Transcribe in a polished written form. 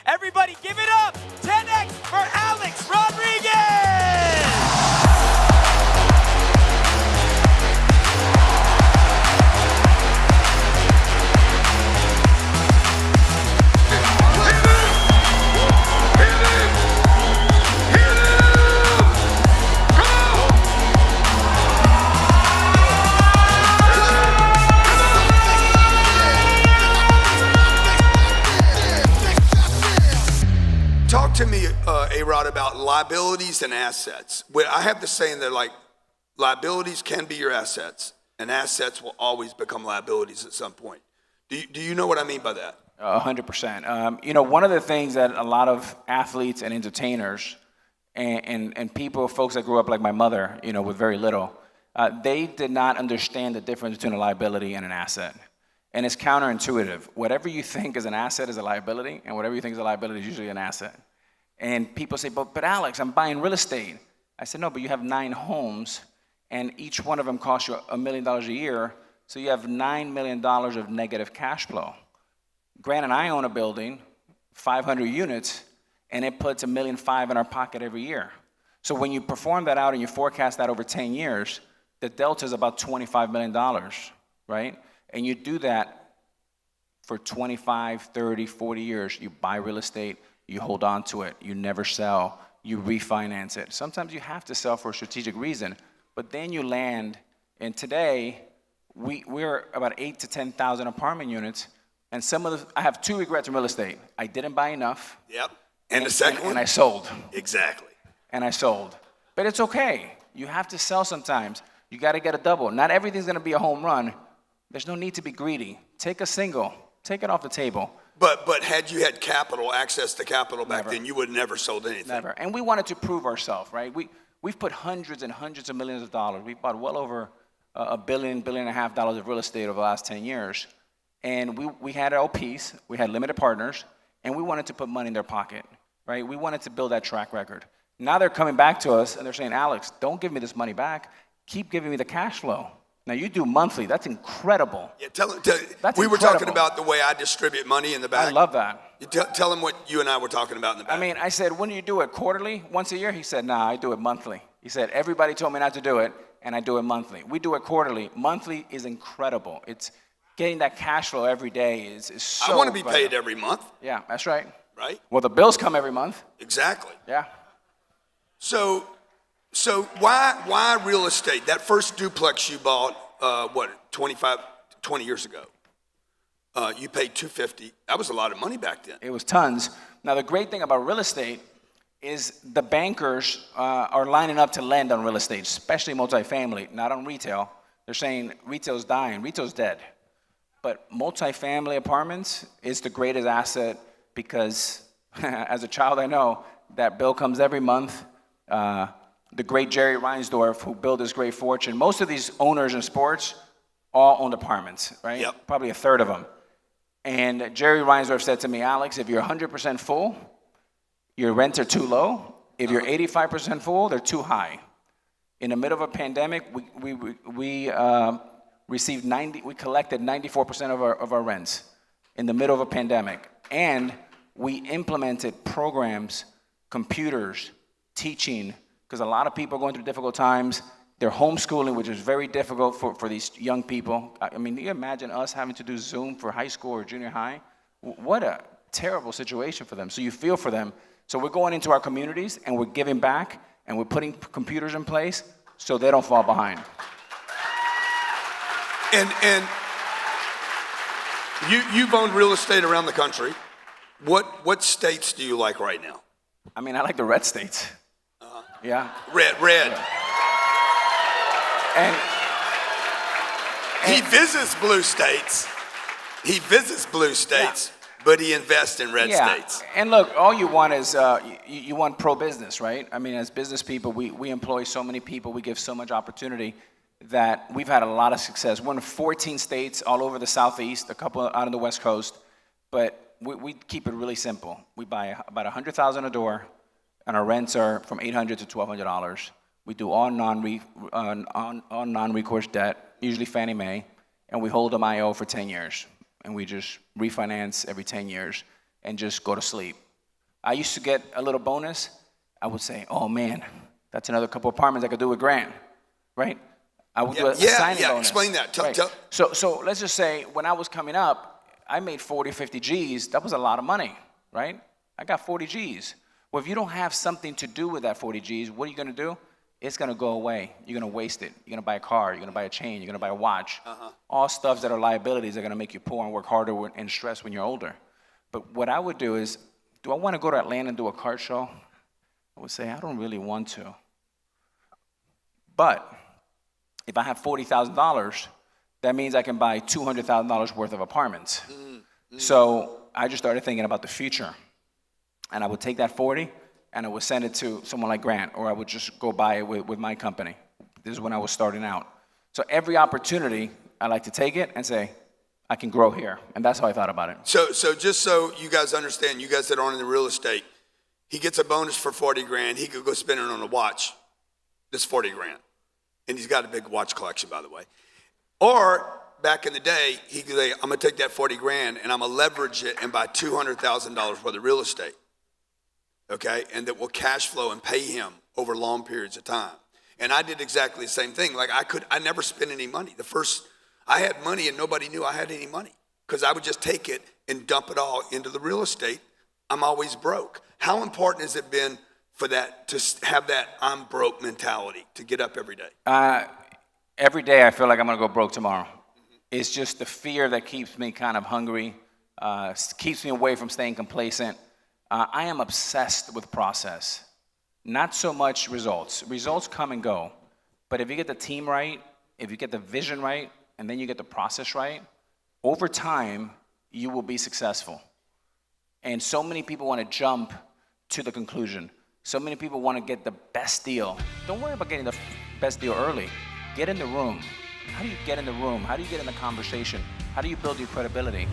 Everybody give it up, 10X for Alex Rodriguez! Talk to me, A-Rod, about liabilities and assets. I have this saying that, like, liabilities can be your assets, and assets will always become liabilities at some point. Do you know what I mean by that? 100%. You know, one of the things that a lot of athletes and entertainers and people, folks that grew up like my mother, you know, with very little, they did not understand the difference between a liability and an asset. And it's counterintuitive. Whatever you think is an asset is a liability, and whatever you think is a liability is usually an asset. And people say, but Alex, I'm buying real estate. I said, no, but you have 9 homes, and each one of them costs you $1 million a year, so you have $9 million of negative cash flow. Grant and I own a building, 500 units, and it puts $1.5 million in our pocket every year. So when you perform that out and you forecast that over 10 years, the delta is about $25 million, right? And you do that for 25, 30, 40 years. You buy real estate, you hold on to it, you never sell, you refinance it. Sometimes you have to sell for a strategic reason, but then you land, and today, we're about 8,000 to 10,000 apartment units, and I have 2 regrets in real estate. I didn't buy enough. Yep. And the second one? And I sold. Exactly. And I sold. But it's okay. You have to sell sometimes. You got to get a double. Not everything's going to be a home run. There's no need to be greedy. Take a single. Take it off the table. But had you had access to capital back then, you would have never sold anything. Never. And we wanted to prove ourselves, right? We've put hundreds and hundreds of millions of dollars. We've bought well over $1 billion, $1.5 billion of real estate over the last 10 years. And we had LPs, we had limited partners, and we wanted to put money in their pocket, right? We wanted to build that track record. Now they're coming back to us and they're saying, Alex, don't give me this money back. Keep giving me the cash flow. Now, you do monthly. That's incredible. Yeah, That's we were incredible. talking about the way I distribute money in the back. I love that. Tell him what you and I were talking about in the back. I mean, I said, when do you do it? Quarterly? Once a year? He said, nah, I do it monthly. He said, everybody told me not to do it, and I do it monthly. We do it quarterly. Monthly is incredible. It's getting that cash flow every day is so I want to be paid every month. Yeah, that's right. Right? Well, the bills come every month. Exactly. Yeah. So why real estate? That first duplex you bought, 20 years ago. You paid $250. That was a lot of money back then. It was tons. Now, the great thing about real estate is the bankers are lining up to lend on real estate, especially multifamily, not on retail. They're saying retail's dying, retail's dead. But multifamily apartments is the greatest asset because as a child I know, that bill comes every month. The great Jerry Reinsdorf, who built this great fortune, most of these owners in sports all owned apartments, right? Yep. Probably a third of them. And Jerry Reinsdorf said to me, Alex, if you're 100% full, your rents are too low. If you're 85% full, they're too high. In the middle of a pandemic, we collected 94% of our rents in the middle of a pandemic. And we implemented programs, computers, teaching, because a lot of people are going through difficult times. They're homeschooling, which is very difficult for these young people. I mean, can you imagine us having to do Zoom for high school or junior high? What a terrible situation for them. So you feel for them. So we're going into our communities and we're giving back and we're putting computers in place so they don't fall behind. And you've owned real estate around the country. What states do you like right now? I mean, I like the red states. Yeah. Red. Yeah. And he visits blue states. But he invests in red states. And look, all you want is you want pro-business, right? I mean, as business people, we employ so many people, we give so much opportunity that we've had a lot of success. We're in 14 states all over the Southeast, a couple out on the West Coast, but we keep it really simple. We buy about $100,000 a door, and our rents are from $800 to $1,200. We do all non-recourse debt, usually Fannie Mae, and we hold them IO for 10 years. And we just refinance every 10 years and just go to sleep. I used to get a little bonus. I would say, oh man, that's another couple apartments I could do with Grant, right? I would do a signing bonus. Explain that. Right. So let's just say when I was coming up, I made 40, 50 G's. That was a lot of money, right? I got 40 G's. Well, if you don't have something to do with that 40 G's, what are you going to do? It's going to go away. You're going to waste it. You're going to buy a car. You're going to buy a chain. You're going to buy a watch. All stuff that are liabilities are going to make you poor and work harder and stress when you're older. But what I would do is, do I want to go to Atlanta and do a card show? I would say, I don't really want to. But if I have $40,000, that means I can buy $200,000 worth of apartments. So I just started thinking about the future. And I would take that 40 and I would send it to someone like Grant, or I would just go buy it with my company. This is when I was starting out. So every opportunity, I like to take it and say, I can grow here. And that's how I thought about it. So just so you guys understand, you guys that aren't in the real estate, he gets a bonus for 40 grand. He could go spend it on a watch. That's 40 grand. And he's got a big watch collection, by the way. Or back in the day, he could say, I'm gonna take that 40 grand and I'm gonna leverage it and buy $200,000 worth of real estate. Okay, and that will cash flow and pay him over long periods of time. And I did exactly the same thing. Like I never spent any money. I had money and nobody knew I had any money because I would just take it and dump it all into the real estate. I'm always broke. How important has it been for that, to have that I'm broke mentality, to get up every day? Every day I feel like I'm gonna go broke tomorrow. It's just the fear that keeps me kind of hungry, keeps me away from staying complacent. I am obsessed with process, not so much results. Results come and go, but if you get the team right, if you get the vision right, and then you get the process right, over time, you will be successful. And so many people want to jump to the conclusion. So many people want to get the best deal. Don't worry about getting the best deal early. Get in the room. How do you get in the room? How do you get in the conversation? How do you build your credibility?